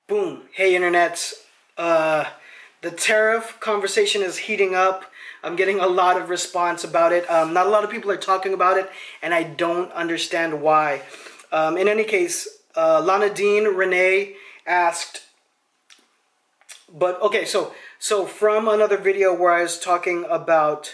Boom. Hey, internets. The tariff conversation is heating up. I'm getting a lot of response about it. Not a lot of people are talking about it, and I don't understand why. In any case, Lana Dean Renee asked, but okay, so from another video where I was talking about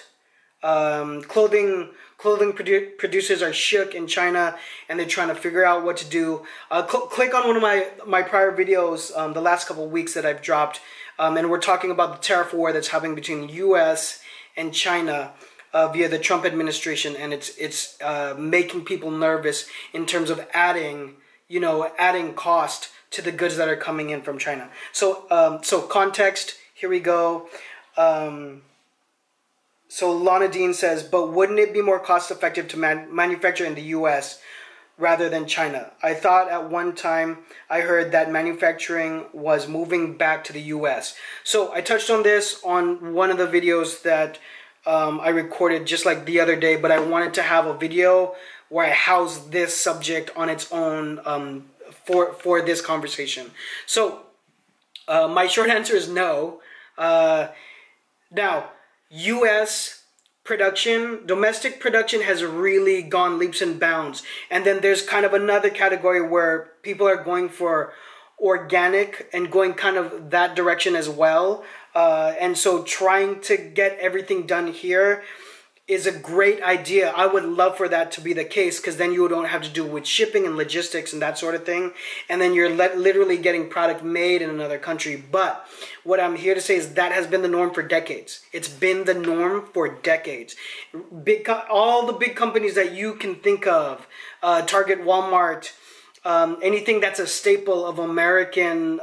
clothing producers are shook in China and they're trying to figure out what to do. Click on one of my prior videos the last couple of weeks that I've dropped, and we're talking about the tariff war that's happening between the U.S. and China via the Trump administration, and it's making people nervous in terms of adding cost to the goods that are coming in from China. So context. Here we go. So Lana Dean says, but wouldn't it be more cost effective to manufacture in the U.S. rather than China? I thought at one time I heard that manufacturing was moving back to the U.S. So I touched on this on one of the videos that I recorded just like the other day, but I wanted to have a video where I house this subject on its own for this conversation. So my short answer is no. Now, U.S. production, domestic production has really gone leaps and bounds. And then there's kind of another category where people are going for organic and going kind of that direction as well. And so trying to get everything done here is a great idea. I would love for that to be the case, because then you don't have to do with shipping and logistics and that sort of thing. And then you're literally getting product made in another country. But what I'm here to say is that has been the norm for decades. It's been the norm for decades. All the big companies that you can think of, Target, Walmart, anything that's a staple of American,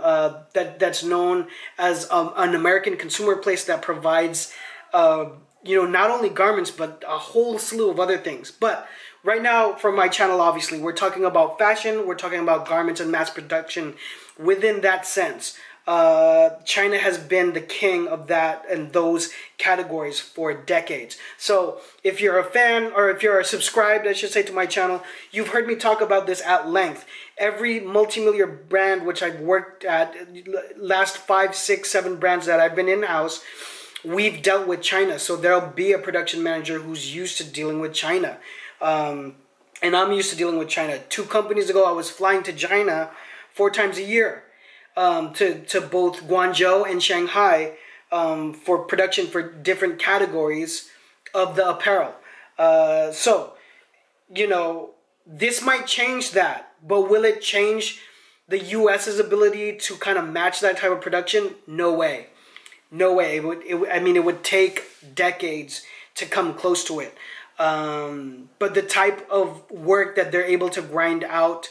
that's known as an American consumer place that provides not only garments, but a whole slew of other things. But right now, for my channel, obviously, we're talking about fashion, we're talking about garments and mass production. Within that sense, China has been the king of that and those categories for decades. So if you're a fan, or if you're subscribed, I should say, to my channel, you've heard me talk about this at length. Every multi-million brand which I've worked at, last 5, 6, 7 brands that I've been in-house, we've dealt with China. So there'll be a production manager who's used to dealing with China. And I'm used to dealing with China. 2 companies ago, I was flying to China 4 times a year, to both Guangzhou and Shanghai, for production for different categories of the apparel. So, this might change that, but will it change the US's ability to kind of match that type of production? No way. No way. It would take decades to come close to it. But the type of work that they're able to grind out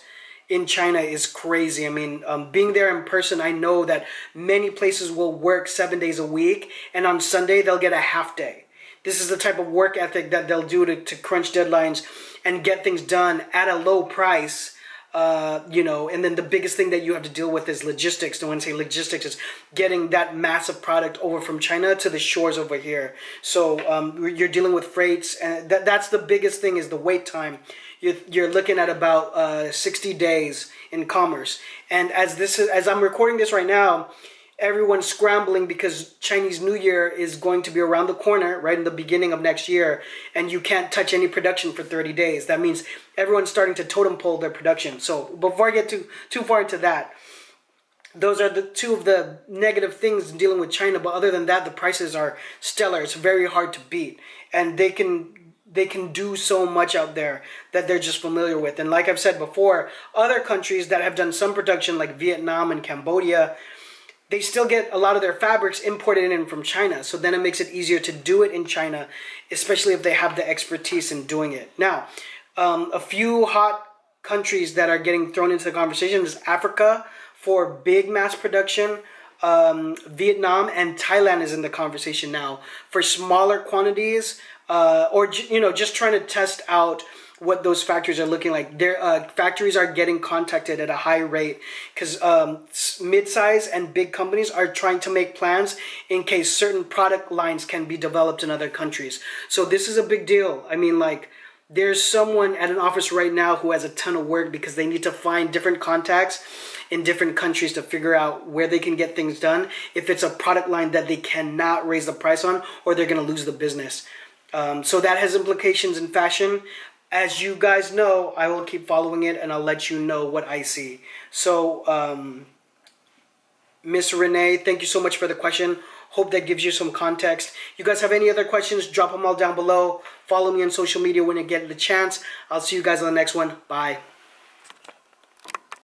in China is crazy. Being there in person, I know that many places will work 7 days a week, and on Sunday they'll get a half day. This is the type of work ethic that they'll do to crunch deadlines and get things done at a low price. And then the biggest thing that you have to deal with is logistics. And when I say logistics, it's getting that massive product over from China to the shores over here. So you're dealing with freights, and that's the biggest thing, is the wait time. You're looking at about 60 days in commerce. And as I'm recording this right now, everyone's scrambling because Chinese New Year is going to be around the corner, right in the beginning of next year, and you can't touch any production for 30 days. That means everyone's starting to totem pole their production. So before I get too far into that, those are the 2 of the negative things in dealing with China. But other than that, the prices are stellar. It's very hard to beat, and they can do so much out there that they're just familiar with. And like I've said before, other countries that have done some production, like Vietnam and Cambodia, they still get a lot of their fabrics imported in from China. So then it makes it easier to do it in China, especially if they have the expertise in doing it. Now, a few hot countries that are getting thrown into the conversation is Africa for big mass production. Vietnam and Thailand is in the conversation now for smaller quantities, or just trying to test out what those factories are looking like. Their factories are getting contacted at a high rate because mid-size and big companies are trying to make plans in case certain product lines can be developed in other countries. So this is a big deal. there's someone at an office right now who has a ton of work because they need to find different contacts in different countries to figure out where they can get things done if it's a product line that they cannot raise the price on, or they're going to lose the business. So that has implications in fashion. As you guys know, I will keep following it and I'll let you know what I see. So, Miss Renee, thank you so much for the question. Hope that gives you some context. You guys have any other questions, drop them all down below. Follow me on social media when you get the chance. I'll see you guys on the next one. Bye.